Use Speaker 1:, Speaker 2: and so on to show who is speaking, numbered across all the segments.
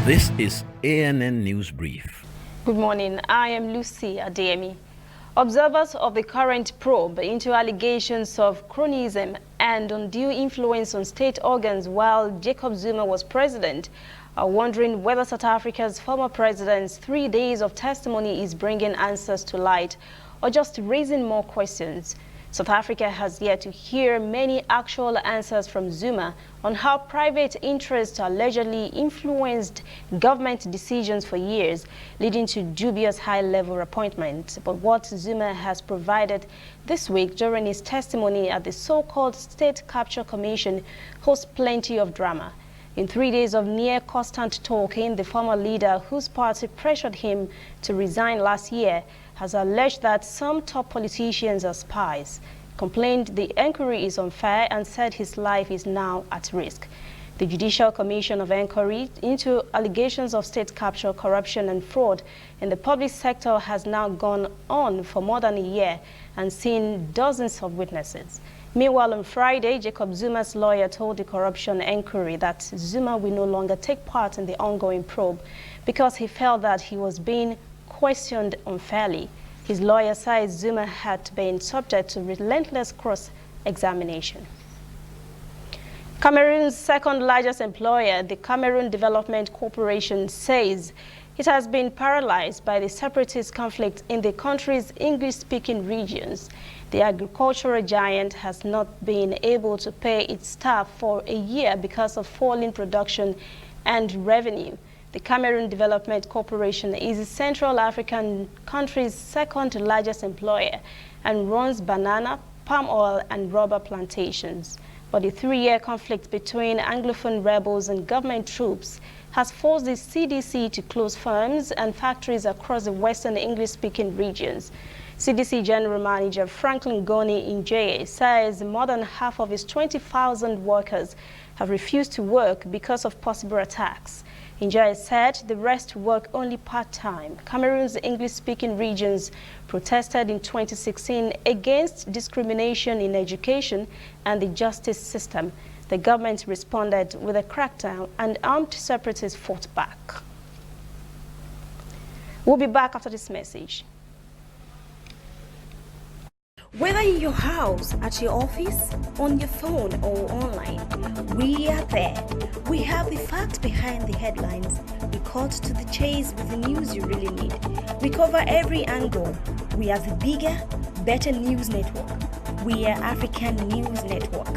Speaker 1: This is ANN News Brief.
Speaker 2: Good morning. I am Lucy Adeyemi. Observers of the current probe into allegations of cronyism and undue influence on state organs while Jacob Zuma was president are wondering whether South Africa's former president's 3 days of testimony is bringing answers to light or just raising more questions. South Africa has yet to hear many actual answers from Zuma on how private interests allegedly influenced government decisions for years, leading to dubious high-level appointments. But what Zuma has provided this week during his testimony at the so-called State Capture Commission holds plenty of drama. In 3 days of near constant talking, the former leader, whose party pressured him to resign last year, has alleged that some top politicians are spies, complained the inquiry is unfair, and said his life is now at risk. The Judicial Commission of Inquiry into allegations of state capture, corruption and fraud in the public sector has now gone on for more than a year and seen dozens of witnesses. Meanwhile, on Friday, Jacob Zuma's lawyer told the corruption inquiry that Zuma will no longer take part in the ongoing probe because he felt that he was being questioned unfairly. His lawyer says Zuma had been subject to relentless cross-examination. Cameroon's second largest employer, the Cameroon Development Corporation, says it has been paralyzed by the separatist conflict in the country's English-speaking regions. The agricultural giant has not been able to pay its staff for a year because of falling production and revenue. The Cameroon Development Corporation is the Central African country's second largest employer and runs banana, palm oil and rubber plantations. But the 3-year conflict between Anglophone rebels and government troops has forced the CDC to close firms and factories across the western English-speaking regions. CDC General Manager Franklin Goni Injeye says more than half of his 20,000 workers have refused to work because of possible attacks. Injeye said the rest work only part-time. Cameroon's English-speaking regions protested in 2016 against discrimination in education and the justice system. The government responded with a crackdown and armed separatists fought back. We'll be back after this message.
Speaker 3: Whether in your house, at your office, on your phone or online, we are there. We have the facts behind the headlines. We cut to the chase with the news you really need. We cover every angle. We are the bigger, better news network. We are African News Network.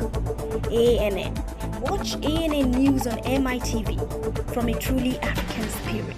Speaker 3: ANN. Watch ANN News on MITV from a truly African spirit.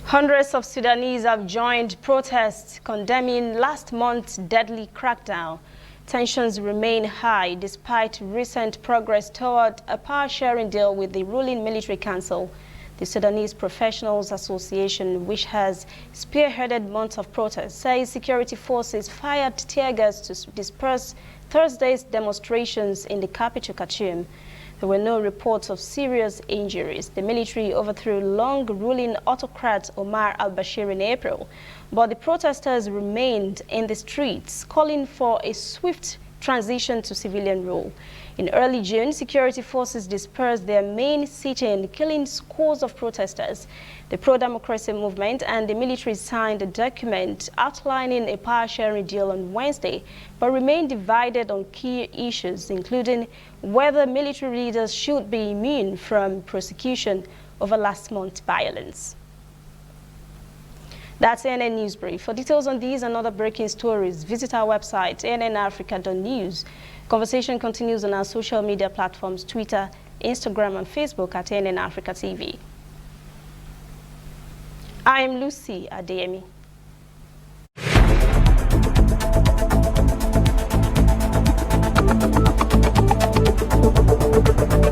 Speaker 2: Hundreds of Sudanese have joined protests condemning last month's deadly crackdown. Tensions remain high despite recent progress toward a power-sharing deal with the ruling military council. The Sudanese Professionals Association, which has spearheaded months of protests, says security forces fired tear gas to disperse Thursday's demonstrations in the capital, Khartoum. There were no reports of serious injuries. The military overthrew long-ruling autocrat Omar al-Bashir in April, but the protesters remained in the streets, calling for a swift transition to civilian rule. In early June, security forces dispersed their main sit-in, killing scores of protesters. The pro-democracy movement and the military signed a document outlining a power-sharing deal on Wednesday, but remain divided on key issues, including whether military leaders should be immune from prosecution over last month's violence. That's ANN News Brief. For details on these and other breaking stories, visit our website, annafrica.news. Conversation continues on our social media platforms, Twitter, Instagram, and Facebook at ANN Africa TV. I am Lucy Adeyemi.